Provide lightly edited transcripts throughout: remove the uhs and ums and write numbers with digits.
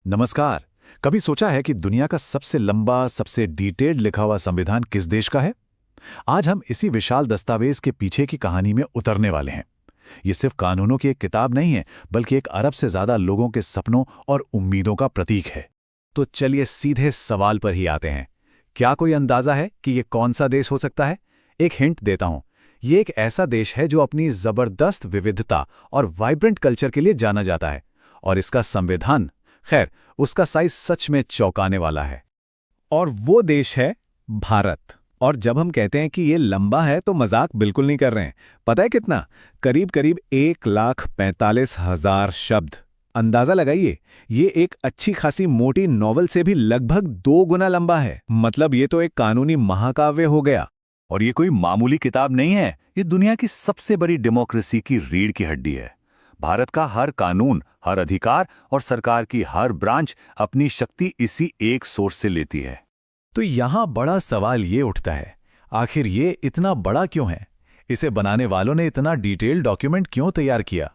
नमस्कार। कभी सोचा है कि दुनिया का सबसे लंबा, सबसे डिटेल्ड लिखा हुआ संविधान किस देश का है? आज हम इसी विशाल दस्तावेज के पीछे की कहानी में उतरने वाले हैं। ये सिर्फ कानूनों की एक किताब नहीं है, बल्कि एक अरब से ज्यादा लोगों के सपनों और उम्मीदों का प्रतीक है। तो चलिए सीधे सवाल पर ही आते हैं। क्या कोई अंदाजा है कि ये कौन सा देश हो सकता है? एक हिंट देता हूं। ये एक ऐसा देश है जो अपनी जबरदस्त विविधता और वाइब्रेंट कल्चर के लिए जाना जाता है। और इसका संविधान, खैर, उसका साइज सच में चौंकाने वाला है। और वो देश है भारत। और जब हम कहते हैं कि ये लंबा है तो मजाक बिल्कुल नहीं कर रहे हैं। पता है कितना? करीब करीब 1,45,000 शब्द। अंदाजा लगाइए, ये एक अच्छी खासी मोटी नॉवल से भी लगभग 2 गुना लंबा है। मतलब ये तो एक कानूनी महाकाव्य हो गया। और ये कोई मामूली किताब नहीं है, ये दुनिया की सबसे बड़ी डेमोक्रेसी की रीढ़ की हड्डी है। भारत का हर कानून, हर अधिकार और सरकार की हर ब्रांच अपनी शक्ति इसी एक सोर्स से लेती है। तो यहां बड़ा सवाल ये उठता है, आखिर ये इतना बड़ा क्यों है? इसे बनाने वालों ने इतना डिटेल्ड डॉक्यूमेंट क्यों तैयार किया?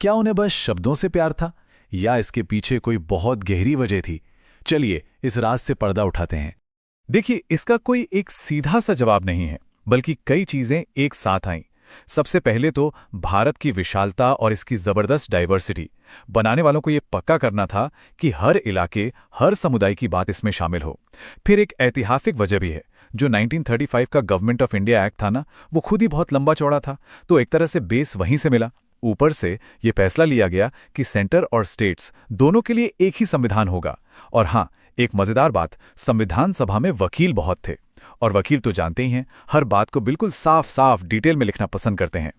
क्या उन्हें बस शब्दों से प्यार था, या इसके पीछे कोई बहुत गहरी वजह थी? चलिए इस राज से पर्दा उठाते हैं। देखिए, इसका कोई एक सीधा सा जवाब नहीं है, बल्कि कई चीजें एक साथ आईं। सबसे पहले तो भारत की विशालता और इसकी जबरदस्त डाइवर्सिटी। बनाने वालों को यह पक्का करना था कि हर इलाके, हर समुदाय की बात इसमें शामिल हो। फिर एक ऐतिहासिक वजह भी है। जो 1935 का गवर्नमेंट ऑफ इंडिया एक्ट था ना, वो खुद ही बहुत लंबा चौड़ा था, तो एक तरह से बेस वहीं से मिला। ऊपर से ये फैसला लिया गया कि सेंटर और स्टेट्स दोनों के लिए एक ही संविधान होगा। और हाँ, एक मजेदार बात, संविधान सभा में वकील बहुत थे। और वकील तो जानते ही हैं, हर बात को बिल्कुल साफ साफ डिटेल में लिखना पसंद करते हैं।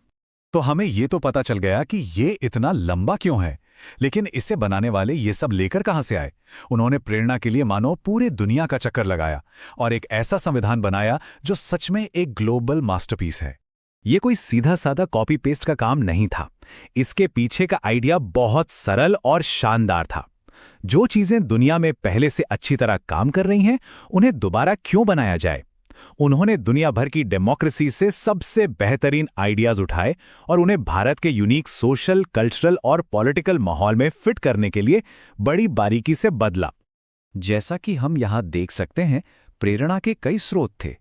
तो हमें ये तो पता चल गया कि ये इतना लंबा क्यों है। लेकिन इसे बनाने वाले ये सब लेकर कहां से आए? उन्होंने प्रेरणा के लिए मानो पूरी दुनिया का चक्कर लगाया और एक ऐसा संविधान बनाया जो सच में एक ग्लोबल मास्टरपीस है। ये कोई सीधा साधा कॉपी पेस्ट का काम नहीं था। इसके पीछे का आइडिया बहुत सरल और शानदार था। जो चीजें दुनिया में पहले से अच्छी तरह काम कर रही हैं, उन्हें दोबारा क्यों बनाया जाए? उन्होंने दुनिया भर की डेमोक्रेसी से सबसे बेहतरीन आइडियाज उठाए और उन्हें भारत के यूनिक सोशल, कल्चरल और पॉलिटिकल माहौल में फिट करने के लिए बड़ी बारीकी से बदला। जैसा कि हम यहां देख सकते हैं, प्रेरणा के कई स्रोत थे।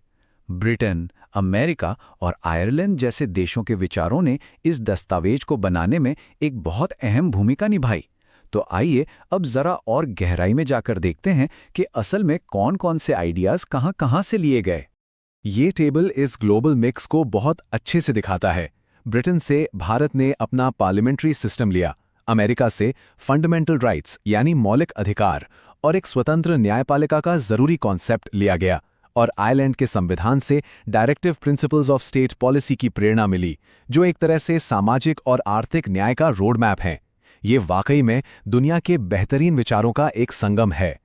ब्रिटेन, अमेरिका और आयरलैंड जैसे देशों के विचारों ने इस दस्तावेज को बनाने में एक बहुत अहम भूमिका निभाई। तो आइए अब जरा और गहराई में जाकर देखते हैं कि असल में कौन-कौन से आइडियाज कहां-कहां से लिए गए। ये टेबल इस ग्लोबल मिक्स को बहुत अच्छे से दिखाता है। ब्रिटेन से भारत ने अपना पार्लियामेंट्री सिस्टम लिया, अमेरिका से फंडामेंटल राइट्स यानी मौलिक अधिकार और एक स्वतंत्र न्यायपालिका का जरूरी कॉन्सेप्ट लिया गया, और आयरलैंड के संविधान से directive principles of state policy की प्रेरणा मिली, जो एक तरह से सामाजिक और आर्थिक न्याय का रोड मैप है। ये वाकई में दुनिया के बेहतरीन विचारों का एक संगम है।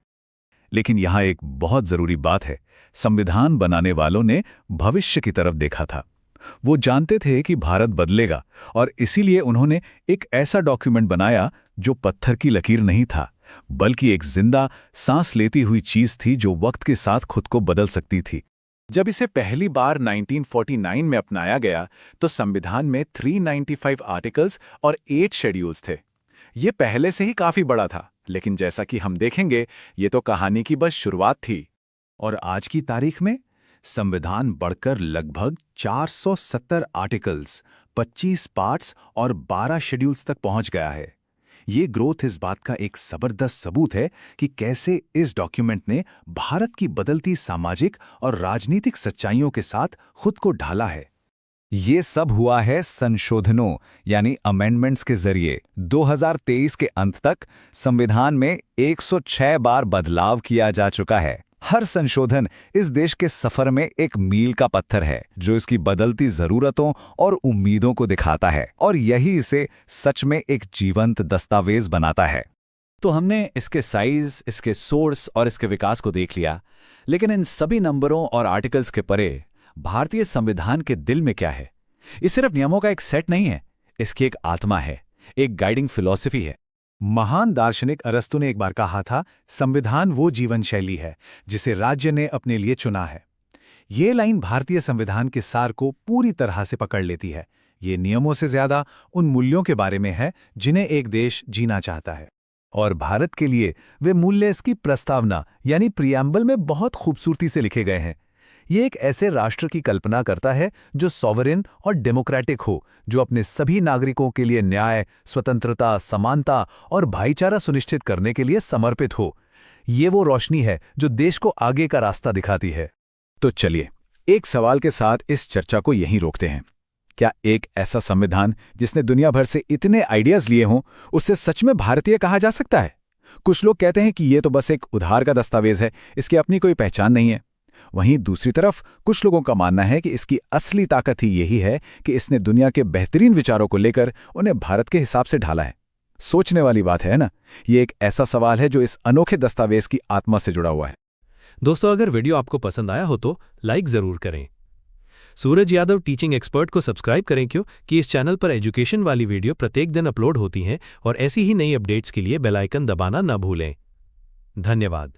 लेकिन यहाँ एक बहुत जरूरी बात है, संविधान बनाने वालों ने भविष्य की तरफ देखा था। वो जानते थे कि भारत बदलेगा, और इसीलिए उन्होंने एक ऐसा डॉक्यूमेंट बनाया जो पत्थर की लकीर नहीं था, बल्कि एक जिंदा, सांस लेती हुई चीज थी जो वक्त के साथ खुद को बदल सकती थी। जब इसे पहली बार 1949 में अपनाया गया, तो संविधान में 395 आर्टिकल्स और 8 शेड्यूल्स थे। ये पहले से ही काफी बड़ा था, लेकिन जैसा कि हम देखेंगे, ये तो कहानी की बस शुरुआत थी। और आज की तारीख में संविधान बढ़कर लगभग 470 आर्टिकल्स, 25 पार्ट्स और 12 शेड्यूल्स तक पहुंच गया है। ये ग्रोथ इस बात का एक जबरदस्त सबूत है कि कैसे इस डॉक्यूमेंट ने भारत की बदलती सामाजिक और राजनीतिक सच्चाइयों के साथ खुद को ढाला है। ये सब हुआ है संशोधनों यानी अमेंडमेंट्स के जरिए। 2023 के अंत तक संविधान में 106 बार बदलाव किया जा चुका है। हर संशोधन इस देश के सफर में एक मील का पत्थर है, जो इसकी बदलती जरूरतों और उम्मीदों को दिखाता है, और यही इसे सच में एक जीवंत दस्तावेज बनाता है। तो हमने इसके साइज, इसके सोर्स और इसके विकास को देख लिया, लेकिन इन सभी नंबरों और आर्टिकल्स के परे भारतीय संविधान के दिल में क्या है? ये सिर्फ नियमों का एक सेट नहीं है, इसकी एक आत्मा है, एक गाइडिंग फिलॉसफी है। महान दार्शनिक अरस्तु ने एक बार कहा था, संविधान वो जीवन शैली है जिसे राज्य ने अपने लिए चुना है। ये लाइन भारतीय संविधान के सार को पूरी तरह से पकड़ लेती है। ये नियमों से ज्यादा उन मूल्यों के बारे में है जिन्हें एक देश जीना चाहता है। और भारत के लिए वे मूल्य इसकी प्रस्तावना यानी प्रियम्बल में बहुत खूबसूरती से लिखे गए हैं। ये एक ऐसे राष्ट्र की कल्पना करता है जो सॉवरेन और डेमोक्रेटिक हो, जो अपने सभी नागरिकों के लिए न्याय, स्वतंत्रता, समानता और भाईचारा सुनिश्चित करने के लिए समर्पित हो। ये वो रोशनी है जो देश को आगे का रास्ता दिखाती है। तो चलिए एक सवाल के साथ इस चर्चा को यहीं रोकते हैं। क्या एक ऐसा संविधान जिसने दुनिया भर से इतने आइडियाज लिए हों, उससे सच में भारतीय कहा जा सकता है? कुछ लोग कहते हैं कि ये तो बस एक उधार का दस्तावेज है, इसकी अपनी कोई पहचान नहीं है। वहीं दूसरी तरफ कुछ लोगों का मानना है कि इसकी असली ताकत ही यही है कि इसने दुनिया के बेहतरीन विचारों को लेकर उन्हें भारत के हिसाब से ढाला है। सोचने वाली बात है ना? ये एक ऐसा सवाल है जो इस अनोखे दस्तावेज की आत्मा से जुड़ा हुआ है। दोस्तों, अगर वीडियो आपको पसंद आया हो तो लाइक जरूर करें। सूरज यादव टीचिंग एक्सपर्ट को सब्सक्राइब करें, क्योंकि इस चैनल पर एजुकेशन वाली वीडियो प्रत्येक दिन अपलोड होती हैं और ऐसी ही नई अपडेट्स के लिए बेल आइकन दबाना न भूलें। धन्यवाद।